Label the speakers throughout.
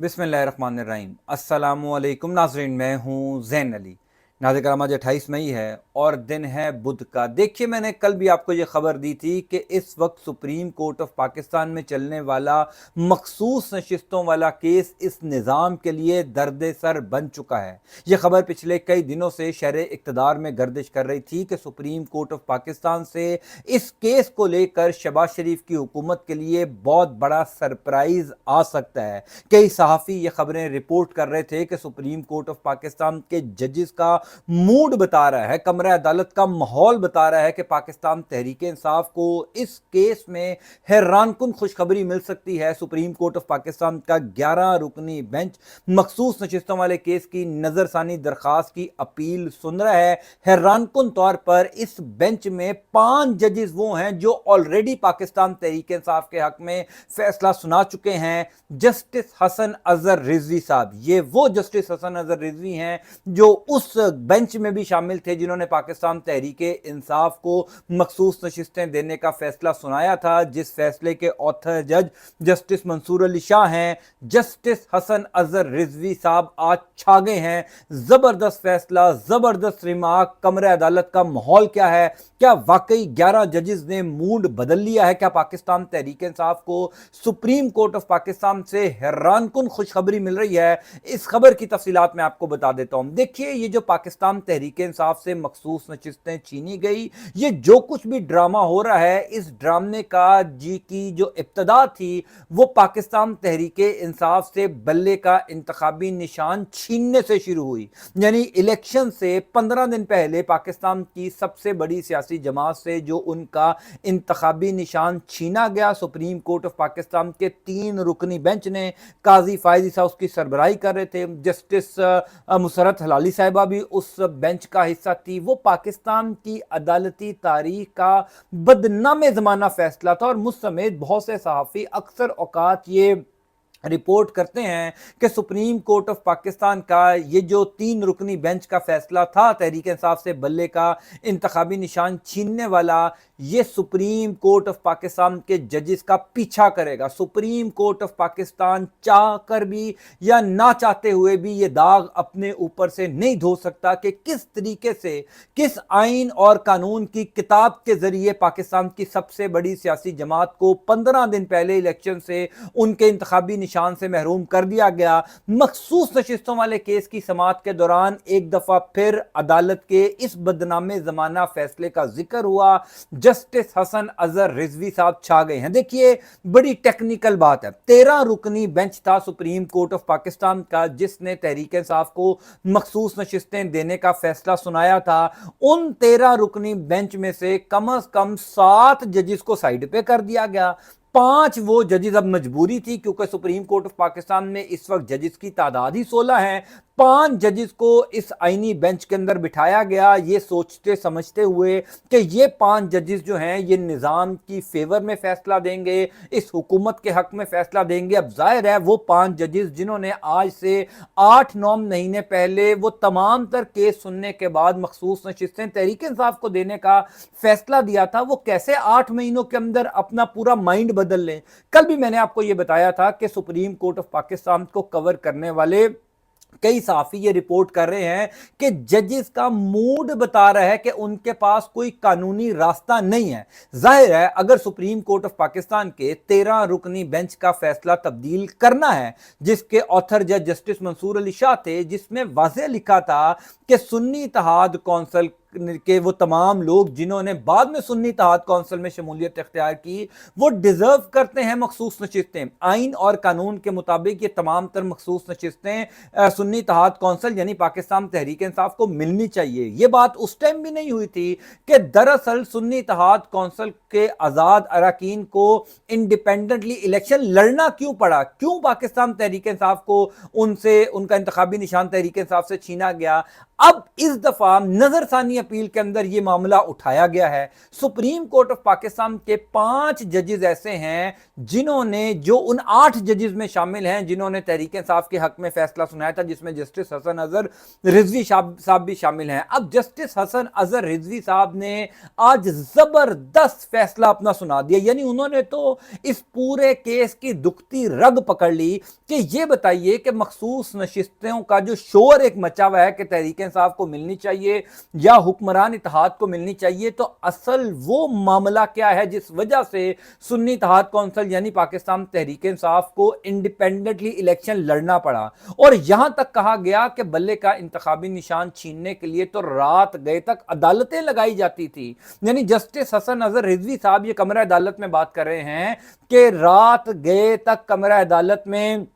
Speaker 1: बिस्मिल्लाहिर्रहमानिर्रहीम। अस्सलामु अलैकुम नाज़रीन, मैं हूँ ज़ैन अली। नाज़रीन कराम, आज 28 मई है और दिन है बुध का। देखिए, मैंने कल भी आपको ये खबर दी थी कि इस वक्त सुप्रीम कोर्ट ऑफ पाकिस्तान में चलने वाला मखसूस नशिस्तों वाला केस इस निज़ाम के लिए दर्द सर बन चुका है। ये खबर पिछले कई दिनों से शहर इक़्तिदार में गर्दिश कर रही थी कि सुप्रीम कोर्ट ऑफ पाकिस्तान से इस केस को लेकर शहबाज शरीफ की हुकूमत के लिए बहुत बड़ा सरप्राइज आ सकता है। कई सहाफ़ी ये खबरें रिपोर्ट कर रहे थे कि सुप्रीम कोर्ट ऑफ पाकिस्तान के जजेस का मूड बता रहा है, कमरा अदालत का माहौल बता रहा है कि पाकिस्तान तहरीक इंसाफ को इस केस में हैरानकुन खुशखबरी मिल सकती है। सुप्रीम कोर्ट ऑफ पाकिस्तान का 11 रुकनी बेंच मखसूस नशिस्तों वाले केस की नजरसानी दरखास्त की अपील सुन रहा है। हैरानकुन तौर पर इस बेंच में 5 जजेस वो हैं जो ऑलरेडी पाकिस्तान तहरीक इंसाफ के हक में फैसला सुना चुके हैं। जस्टिस हसन अजहर रिजवी साहब, ये वो जस्टिस हसन अजहर रिजवी हैं जो उस बेंच में भी शामिल थे जिन्होंने पाकिस्तान तहरीक इंसाफ को मखसूस नशिस्तें देने का फैसला सुनाया था, जिस फैसले के ऑथर जज जस्टिस मंसूर अली शाह हैं। जस्टिस हसन अजहर रिजवी साहब आज छा गए हैं। जबरदस्त फैसला, जबरदस्त रिमार्क। कमरे अदालत का माहौल क्या है? क्या वाकई 11 जजेस ने मूड बदल लिया है? क्या पाकिस्तान तहरीक इंसाफ को सुप्रीम कोर्ट ऑफ पाकिस्तान से हैरानकुन खुशखबरी मिल रही है? इस खबर की तफसीलात मैं आपको बता देता हूं। देखिए, ये जो पाकिस्तान तहरीक इंसाफ से मखसूस नशिस्तें छीनी गई, ये जो कुछ भी ड्रामा हो रहा है, इस ड्रामे का जी की जो इब्तदा थी वो पाकिस्तान तहरीक इंसाफ से बल्ले का इंतखाबी निशान छीनने से शुरू हुई। यानी इलेक्शन से 15 दिन पहले पाकिस्तान की सबसे बड़ी सियासी जमात से जो उनका इंतखाबी निशान छीना गया, सुप्रीम कोर्ट ऑफ पाकिस्तान के 3 रुकनी बेंच ने, काजी फायजी साहब उसकी सरबराही कर रहे थे, जस्टिस मुसरत हलाली साहिबा भी उस बेंच का हिस्सा थी। वो पाकिस्तान की अदालती तारीख का बदनामे जमाना फैसला था और मुझ समेत बहुत से सहाफ़ी अक्सर औकात ये रिपोर्ट करते हैं कि सुप्रीम कोर्ट ऑफ पाकिस्तान का ये जो 3 रुकनी बेंच का फैसला था तहरीक इंसाफ से बल्ले का इंतखाबी निशान छीनने वाला, ये सुप्रीम कोर्ट ऑफ पाकिस्तान के जजेस का पीछा करेगा। सुप्रीम कोर्ट ऑफ पाकिस्तान चाह कर भी या ना चाहते हुए भी ये दाग अपने ऊपर से नहीं धो सकता कि किस तरीके से, किस आइन और कानून की किताब के जरिए पाकिस्तान की सबसे बड़ी सियासी जमात को 15 दिन पहले इलेक्शन से उनके इंतखाबी निशान से महरूम कर दिया गया। मखसूस नशिस्तों वाले केस की समाअत के दौरान एक दफा फिर अदालत के इस बदनामे जमाना फैसले का जिक्र हुआ। जस्टिस हसन अजहर रिजवी साहब छा गए हैं। देखिए, बड़ी टेक्निकल बात है। 13 रुकनी बेंच था सुप्रीम कोर्ट ऑफ पाकिस्तान का जिसने तहरीक इंसाफ को मखसूस नशिस्तें देने का फैसला सुनाया था। उन 13 रुकनी बेंच में से कम 7 जजेस को साइड पे कर दिया गया। 5 वो जजेस, अब मजबूरी थी क्योंकि सुप्रीम कोर्ट ऑफ पाकिस्तान में इस वक्त जजेस की तादाद ही 16 है। 5 जजेस को इस आईनी बेंच के अंदर बिठाया गया, ये सोचते समझते हुए कि ये 5 जजेस जो हैं ये निज़ाम की फेवर में फैसला देंगे, इस हुकूमत के हक में फैसला देंगे। अब जाहिर है वो 5 जजेस जिन्होंने आज से 8-9 महीने पहले वो तमाम तर केस सुनने के बाद मखसूस नशिस्तें तहरीक इंसाफ को देने का फैसला दिया था, वो कैसे 8 महीनों के अंदर अपना पूरा माइंड बदल लें। कल भी मैंने आपको यह बताया था कि सुप्रीम कोर्ट ऑफ पाकिस्तान को कवर करने वाले कई साफी ये रिपोर्ट कर रहे हैं कि जजेस का मूड बता रहा है कि उनके पास कोई कानूनी रास्ता नहीं है। जाहिर है अगर सुप्रीम कोर्ट ऑफ पाकिस्तान के 13 रुकनी बेंच का फैसला तब्दील करना है, जिसके ऑथर जज जस्टिस मंसूर अली शाह थे, जिसमें वाज़ेह लिखा था कि सुन्नी इत्तेहाद कौंसिल के वो तमाम लोग जिन्होंने बाद में सुन्नी इत्तेहाद कौंसिल में शमूलियत इख्तियार की, वो डिजर्व करते हैं मखसूस नशिस्तें। आइन और कानून के मुताबिक ये तमाम तर मखसूस नशिस्तें सुन्नी इत्तेहाद कौंसिल यानी पाकिस्तान तहरीक इंसाफ को मिलनी चाहिए। ये बात उस टाइम भी नहीं हुई थी कि दरअसल सुन्नी इत्तेहाद कौंसिल के आज़ाद अरकान को इंडिपेंडेंटली इलेक्शन लड़ना क्यों पड़ा, क्यों पाकिस्तान तहरीक इंसाफ को उनसे उनका इंतखाबी निशान तहरीक इंसाफ से छीना गया। अब इस दफा नजरसानी अपील के अंदर ये मामला उठाया गया है। सुप्रीम कोर्ट ऑफ पाकिस्तान के 5 जजेस ऐसे हैं जिन्होंने, जो उन 8 जजेस में शामिल हैं जिन्होंने तहरीक इंसाफ के हक में फैसला सुनाया था, जिसमें जस्टिस हसन अजहर रिजवी साहब भी शामिल हैं। अब जस्टिस हसन अजहर रिजवी साहब ने आज जबरदस्त फैसला अपना सुना दिया, यानी उन्होंने तो इस पूरे केस की दुखती रग पकड़ ली कि ये बताइए कि मखसूस नशिस्तों का जो शोर एक मचा हुआ है कि तहरीक इंसाफ को मिलनी चाहिए या हुक्मरान इत्तेहाद को मिलनी चाहिए, तो असल वो मामला क्या है जिस वजह से सुन्नी इत्तेहाद कौंसिल यानी पाकिस्तान तहरीक इंसाफ को इंडिपेंडेंटली इलेक्शन लड़ना पड़ा। और यहां तक कहा गया कि बल्ले का इंतखाबी निशान छीनने के लिए तो रात गए तक अदालतें लगाई जाती थी। यानी जस्टिस हसन अजहर रिजवी साहब ये कमरा अदालत में बात कर रहे हैं कि रात गए तक कमरा अदालत में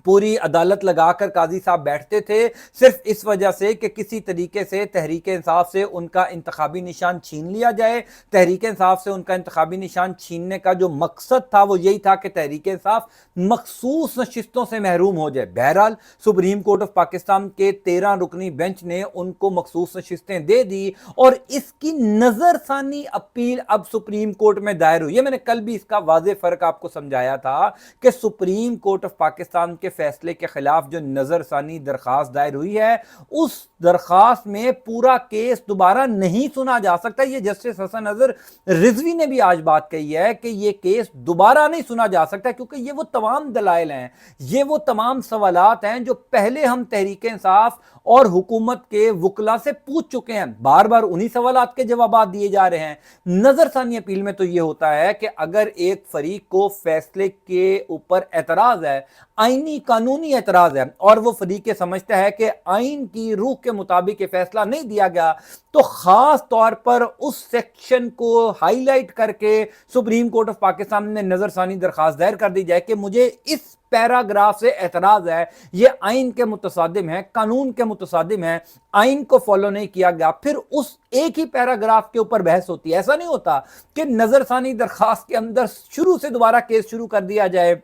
Speaker 1: पूरी अदालत लगाकर काजी साहब बैठते थे, सिर्फ इस वजह से कि किसी तरीके से तहरीक इंसाफ से उनका इंतखाबी निशान छीन लिया जाए। तहरीक इंसाफ से उनका इंतखाबी निशान छीनने का जो मकसद था वो यही था कि तहरीक इंसाफ मखसूस नशिस्तों से महरूम हो जाए। बहरहाल सुप्रीम कोर्ट ऑफ पाकिस्तान के 13 रुकनी बेंच ने उनको मखसूस नशिस्तें दे दी और इसकी नजरसानी अपील अब सुप्रीम कोर्ट में दायर हुई है। मैंने कल भी इसका वाज़ेह फर्क आपको समझाया था कि सुप्रीम कोर्ट ऑफ पाकिस्तान के फैसले के खिलाफ जो नजरसानी दरखास्त दायर हुई है, उस दरखास्त में पूरा केस दोबारा नहीं सुना जा सकता। ये जस्टिस हसन अजहर रिजवी ने भी आज बात कही है कि ये केस दोबारा नहीं सुना जा सकता, क्योंकि ये वो तमाम दलाइल हैं, ये वो तमाम सवालात हैं जो पहले हम तहरीक इंसाफ और हुकूमत के वकला से पूछ चुके हैं। बार बार उन्हीं सवालात के जवाब दिए जा रहे हैं। नजरसानी अपील में तो ये होता है कि अगर एक फरीक को फैसले के ऊपर एतराज है, आईनी कानूनी एतराज है, और वो फरीक समझता है कि आइन की रूह के मुताबिक फैसला नहीं दिया गया, तो खास तौर पर उस सेक्शन को हाईलाइट करके सुप्रीम कोर्ट ऑफ पाकिस्तान ने नजरसानी दरखास्त दायर कर दी जाए कि मुझे इस पैराग्राफ से एतराज है, ये आइन के मुतसादिम है, कानून के मुतसादिम है, आइन को फॉलो नहीं किया गया। फिर उस एक ही पैराग्राफ के ऊपर बहस होती है। ऐसा नहीं होता कि नजरसानी दरखास्त के अंदर शुरू से दोबारा केस शुरू कर दिया जाए,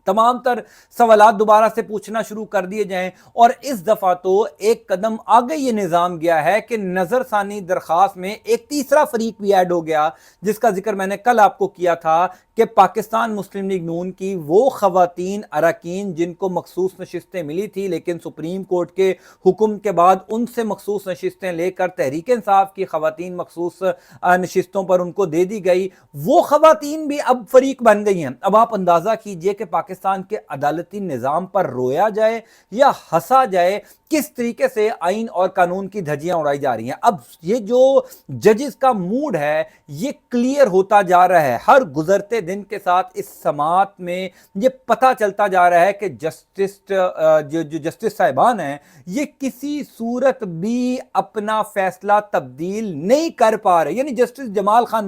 Speaker 1: तमाम तर सवालात दोबारा से पूछना शुरू कर दिए जाएं। और इस दफा तो एक कदम आगे ये निज़ाम गया है कि नजरसानी दरखास्त में एक तीसरा फरीक भी ऐड हो गया, जिसका जिक्र मैंने कल आपको किया था कि पाकिस्तान मुस्लिम लीग नून की वो खवातीन अरकान जिनको मखसूस नशिस्तें मिली थी, लेकिन सुप्रीम कोर्ट के हुक्म के बाद उनसे मखसूस नशिस्तें लेकर तहरीक इंसाफ की खवातीन मखसूस नशिस्तों पर उनको दे दी गई, वो खवातीन भी अब फरीक बन गई हैं। अब आप अंदाजा कीजिए कि पाकिस्तान के अदालती निज़ाम पर रोया जाए या हंसा जाए, किस तरीके से आइन और कानून की धज्जियां उड़ाई जा रही हैं। अब ये जो जजेस का मूड है ये क्लियर होता जा रहा है, हर गुजरते दिन के साथ इस समात में ये पता चलता जा रहा है कि जो जस्टिस साहिबान हैं ये किसी सूरत भी अपना फैसला तब्दील नहीं कर पा रहे। यानी जस्टिस जमाल खान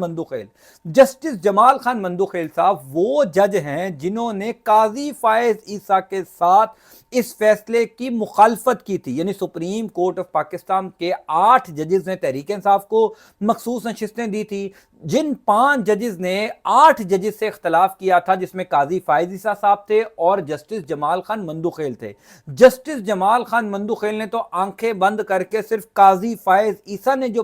Speaker 1: मंदुखेल साहब वो जज हैं जिन्होंने काजी फायज ईसा के साथ इस फैसले की मुखालफत की थी। यानी सुप्रीम कोर्ट ऑफ पाकिस्तान के 8 जजेस ने तहरीक इंसाफ को मखसूस नशिस्तें दी थी। जिन 5 जजेस ने 8 जजेस से इख्तलाफ किया था, जिसमें काजी फायज ईसा साहब थे और जस्टिस जमाल खान मंदुखेल थे। जस्टिस जमाल खान मंदुखेल ने तो आंखें बंद करके सिर्फ काजी फायज ईसा ने जो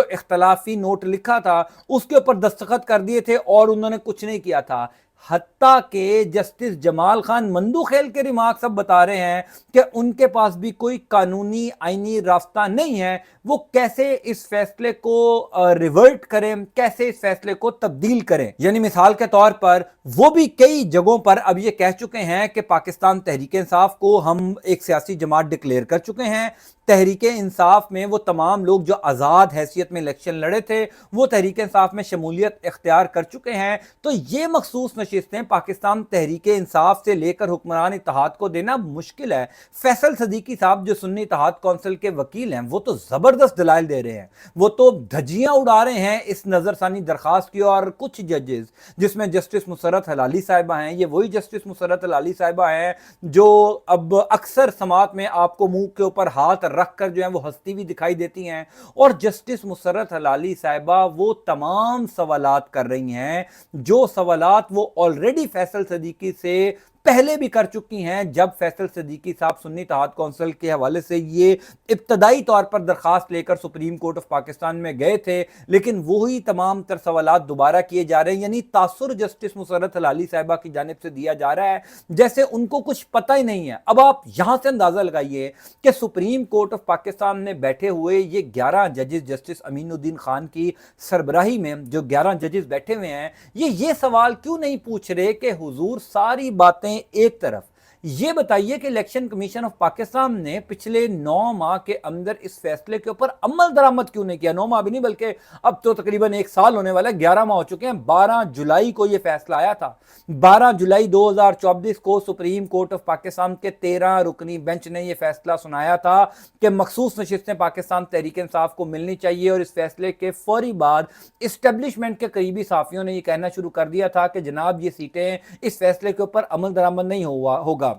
Speaker 1: इख्तलाफी नोट लिखा था उसके ऊपर दस्तखत कर दिए थे और उन्होंने कुछ नहीं किया था। हत्ता के जस्टिस जमाल खान मंदुखेल के रिमार्क्स अब बता रहे हैं कि उनके पास भी कोई कानूनी आईनी रास्ता नहीं है, वो कैसे इस फैसले को रिवर्ट करें, कैसे इस फैसले को तब्दील करें। यानी मिसाल के तौर पर वो भी कई जगहों पर अब ये कह चुके हैं कि पाकिस्तान तहरीक इंसाफ को हम एक सियासी जमात डिक्लेयर कर चुके हैं। तहरीक इंसाफ में वो तमाम लोग जो आज़ाद हैसियत में इलेक्शन लड़े थे वो तहरीक इंसाफ में शमूलियत इख्तियार कर चुके हैं। तो ये मखसूस नशिस्तें पाकिस्तान तहरीक इंसाफ से लेकर हुक्मरान इत्तेहाद को देना मुश्किल है। फैसल सदीकी साहब जो सुन्नी इत्तेहाद कौंसिल के वकील हैं वो तो ज़बरदस्त दलाइल दे रहे हैं, वो तो धज्जियां उड़ा रहे हैं इस नज़रसानी दरखास्त की। और कुछ जजेस जिसमें जस्टिस मुसर्रत हलाली साहिबा हैं, ये वही जस्टिस मुसर्रत हलाली साहिबा हैं जो अब अक्सर समात में आपको मुंह के ऊपर हाथ रख कर जो है वो हंसती भी दिखाई देती हैं। और जस्टिस मुसर्रत हलाली साहिबा वो तमाम सवालात कर रही हैं जो सवालात वो ऑलरेडी फैसल सदीकी से पहले भी कर चुकी हैं। जब फैसल सिद्दीकी साहब सुन्नी इत्तेहाद कौंसिल के हवाले से ये इब्तदाई तौर पर दरखास्त लेकर सुप्रीम कोर्ट ऑफ पाकिस्तान में गए थे, लेकिन वही तमाम तर सवालात दोबारा किए जा रहे हैं। यानी तासुर जस्टिस मुसर्रत हलाली साहिबा की जानिब से दिया जा रहा है जैसे उनको कुछ पता ही नहीं है। अब आप यहां से अंदाजा लगाइए कि सुप्रीम कोर्ट ऑफ पाकिस्तान में बैठे हुए ये 11 जजेस, जस्टिस अमीनुद्दीन खान की सरबराही में जो 11 जजेस बैठे हुए हैं, ये सवाल क्यों नहीं पूछ रहे कि हुजूर सारी बातें एक तरफ, ये बताइए कि इलेक्शन कमीशन ऑफ पाकिस्तान ने पिछले 9 माह के अंदर इस फैसले के ऊपर अमल दरामद क्यों नहीं किया। 9 माह भी नहीं बल्कि अब तो तकरीबन 1 साल होने वाला है, 11 माह हो चुके हैं। 12 जुलाई को यह फैसला आया था। 12 जुलाई 2024 को सुप्रीम कोर्ट ऑफ पाकिस्तान के 13 रुकनी बेंच ने यह फैसला सुनाया था कि मखसूस नशिस्तें पाकिस्तान तहरीक इंसाफ को मिलनी चाहिए। और इस फैसले के फौरी बाद इस्टेब्लिशमेंट के करीबी साफियों ने यह कहना शुरू कर दिया था कि जनाब ये सीटें इस फैसले के ऊपर अमल दरामद नहीं होगा।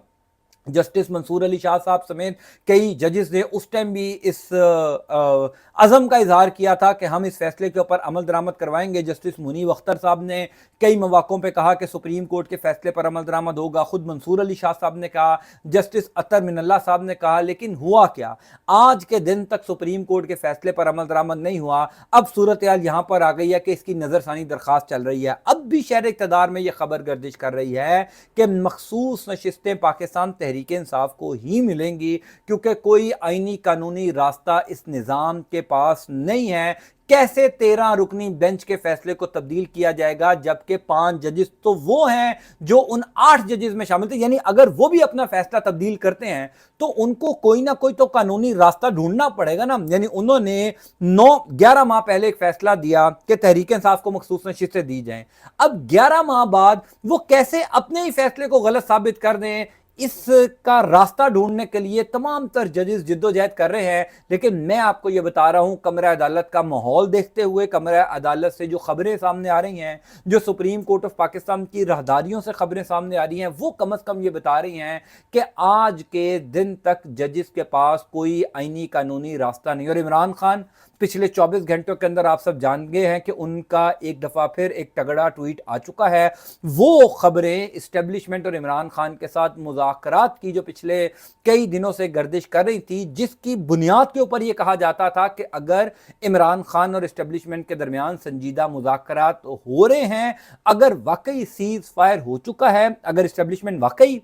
Speaker 1: जस्टिस मंसूर अली शाह साहब समेत कई जजेस ने उस टाइम भी इस अज़म का इजहार किया था कि हम इस फैसले के ऊपर अमल दरामद करवाएंगे। जस्टिस मुनीब अख्तर साहब ने कई मौक़ों पे कहा कि सुप्रीम कोर्ट के फैसले पर अमल दरामद होगा। खुद मंसूर अली शाह साहब ने कहा, जस्टिस अतर मिनल्ला साहब ने कहा, लेकिन हुआ क्या, आज के दिन तक सुप्रीम कोर्ट के फैसले पर अमल दरामद नहीं हुआ। अब सूरत हाल यहाँ पर आ गई है कि इसकी नज़रसानी दरखास्त चल रही है। अब भी शहर इक़्तिदार में यह खबर गर्दिश कर रही है कि मखसूस नशिस्तें पाकिस्तान तहरीक इंसाफ को ही मिलेंगी, क्योंकि कोई आईनी कानूनी रास्ता इस निज़ाम के पास नहीं है। कैसे 13 रुकनी बेंच के फैसले को तब्दील किया जाएगा, जबकि 5 जजेस तो वो हैं जो उन 8 जजेस में शामिल थे। यानी अगर वो भी अपना फैसला तब्दील करते हैं तो उनको कोई ना कोई तो कानूनी रास्ता ढूंढना पड़ेगा ना। यानी उन्होंने 11 माह पहले एक फैसला दिया कि तहरीक इंसाफ को मखसूस नशिस्तें दी जाएं। अब 11 माह बाद वो कैसे अपने ही फैसले को गलत साबित कर दें, इसका रास्ता ढूंढने के लिए तमाम तर जजेस जिद्दोजहद कर रहे हैं। लेकिन मैं आपको यह बता रहा हूं, कमरा अदालत का माहौल देखते हुए, कमरा अदालत से जो खबरें सामने आ रही हैं, जो सुप्रीम कोर्ट ऑफ पाकिस्तान की राहदारियों से खबरें सामने आ रही हैं, वो कम अज़ कम ये बता रही हैं कि आज के दिन तक जजेस के पास कोई आईनी कानूनी रास्ता नहीं। और इमरान खान पिछले 24 घंटों के अंदर आप सब जान गए हैं कि उनका एक दफ़ा फिर एक तगड़ा ट्वीट आ चुका है। वो खबरें इस्टेब्लिशमेंट और इमरान खान के साथ मुज़ाकरात की जो पिछले कई दिनों से गर्दिश कर रही थी, जिसकी बुनियाद के ऊपर यह कहा जाता था कि अगर इमरान खान और इस्टेब्लिशमेंट के दरमियान संजीदा मुज़ाकरात हो रहे हैं, अगर वाकई सीज फायर हो चुका है, अगर इस्टेब्लिशमेंट वाकई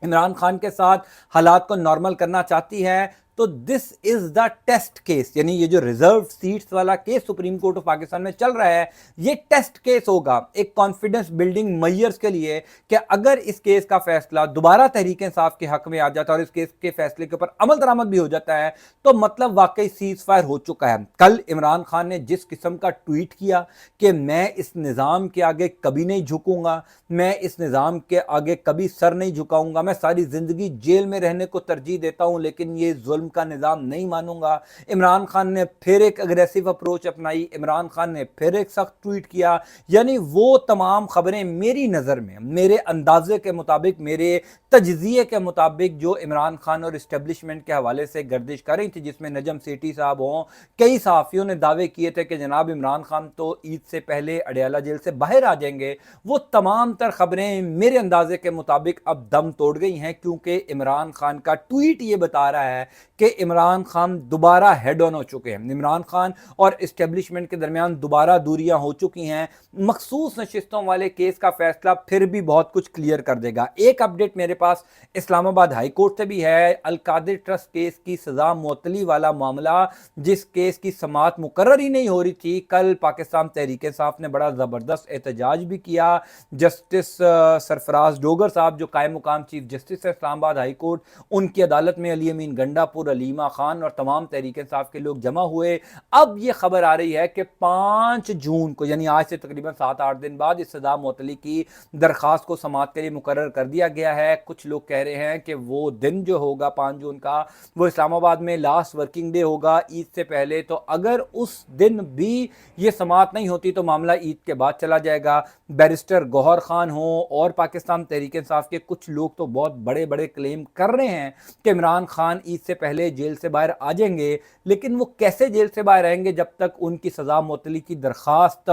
Speaker 1: इमरान खान के साथ हालात को नॉर्मल करना चाहती है, तो this is the test case. यानी ये जो रिजर्व सीट्स वाला case Supreme Court of Pakistan में चल रहा है, ये टेस्ट केस होगा एक कॉन्फिडेंस बिल्डिंग मेजर्स के लिए कि अगर इस केस का फैसला दोबारा तहरीक इंसाफ के हक में आ जाता है और इस केस के फैसले के ऊपर अमल दरामद भी हो जाता है, तो मतलब वाकई सीज फायर हो चुका है। कल इमरान खान ने जिस किस्म का ट्वीट किया कि मैं इस निज़ाम के आगे कभी नहीं झुकूंगा, मैं इस निज़ाम के आगे कभी सर नहीं झुकाऊंगा, मैं सारी जिंदगी जेल में रहने को तरजीह देता हूं लेकिन ये जुल्म का निज़ाम नहीं मानूंगा। इमरान खान ने फिर एक अग्रेसिव अप्रोच अपनाई, इमरान खान ने फिर एक सख्त ट्वीट किया। यानी वो तमाम खबरें मेरी नज़र में, मेरे अंदाजे के मुताबिक, मेरे तजज़िये के मुताबिक जो इमरान खान और इस्टेब्लिशमेंट के हवाले से गर्दिश कर रही थी, जिसमें नजम सेठी साहब हों, कई सहाफ़ियों ने दावे किए थे कि जनाब इमरान खान तो ईद से पहले अडयाला जेल से बाहर आ जाएंगे, वो तमाम तर खबरें मेरे अंदाजे के मुताबिक अब दम तोड़ गई हैं, क्योंकि इमरान खान का ट्वीट ये बता रहा है कि इमरान खान दोबारा हेड ऑन हो चुके हैं। इमरान खान और इस्टेब्लिशमेंट के दरमियान दोबारा दूरियां हो चुकी हैं। मखसूस नशिस्तों वाले केस का फैसला फिर भी बहुत कुछ क्लियर कर देगा। एक अपडेट मेरे पास इस्लामाबाद हाई कोर्ट से भी है। अलकादिर ट्रस्ट केस की सजा मुअत्तली वाला मामला, जिस केस की समाअत मुकर्रर ही नहीं हो रही थी, कल पाकिस्तान तहरीक इंसाफ ने बड़ा ज़बरदस्त एहतजाज भी किया। जस्टिस सरफराज डोगर साहब जो कायम मुकाम चीफ जस्टिस है इस्लामाबाद हाई कोर्ट, उनकी अदालत में अली अमीन गंडापुर, अलीमा खान और तमाम तहरीक इंसाफ के लोग जमा हुए। अब यह खबर आ रही है कि 5 जून को, यानी आज से तकरीबन 7-8 दिन बाद, इस सजा मुअत्तली की दरखास्त को समाअत के लिए मुकर्रर कर दिया गया है। कुछ लोग कह रहे हैं कि वो दिन जो होगा 5 जून का, वो इस्लामाबाद में लास्ट वर्किंग डे होगा ईद से पहले। तो अगर उस दिन भी ये समाअत नहीं होती तो मामला ईद के बाद चला जाएगा। बैरिस्टर गौहर खान हो और पाकिस्तान तहरीक इंसाफ के कुछ लोग तो बहुत बड़े बड़े क्लेम कर रहे हैं कि इमरान खान ईद से पहले जेल से बाहर आ जाएंगे, लेकिन वो कैसे जेल से बाहर आएंगे जब तक उनकी सजा मुअत्तली की दरखास्त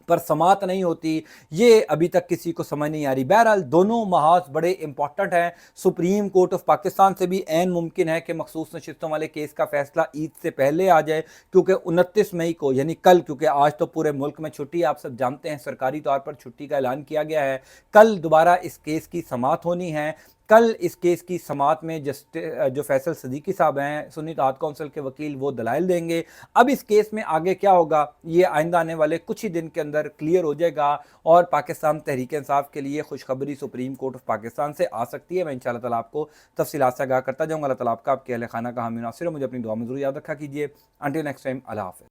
Speaker 1: پر سماعت نہیں ہوتی، یہ ابھی تک کسی کو سمجھ نہیں آ رہی۔ بہرحال دونوں محاذ بڑے امپورٹنٹ ہیں۔ سپریم کورٹ آف پاکستان سے بھی عین ممکن ہے کہ مخصوص نشستوں والے کیس کا فیصلہ عید سے پہلے آ جائے، کیونکہ 29 مئی کو یعنی کل، کیونکہ آج تو پورے ملک میں چھٹی ہے، آپ سب جانتے ہیں سرکاری طور پر چھٹی کا اعلان کیا گیا ہے، کل دوبارہ اس کیس کی سماعت ہونی ہے۔ کل اس کیس کی سماعت میں جو فیصل صدیقی صاحب ہیں سنی اتحاد کونسل کے وکیل، وہ دلائل دیں گے۔ اب اس کیس میں آگے کیا ہوگا یہ آئندہ آنے والے کچھ ہی دن کے اندر کلیئر ہو جائے گا، اور پاکستان تحریک انصاف کے لیے خوشخبری سپریم کورٹ آف پاکستان سے آ سکتی ہے۔ میں انشاءاللہ تعالیٰ آپ کو تفصیلات سے آگاہ کرتا جاؤں گا۔ اللہ تعالیٰ آپ کا، آپ کے اہل خانہ کا حامی ناصر ہو۔ مجھے اپنی دعا میں ضرور یاد رکھا کیجیے۔ انٹل نیکسٹ ٹائم، اللہ حافظ۔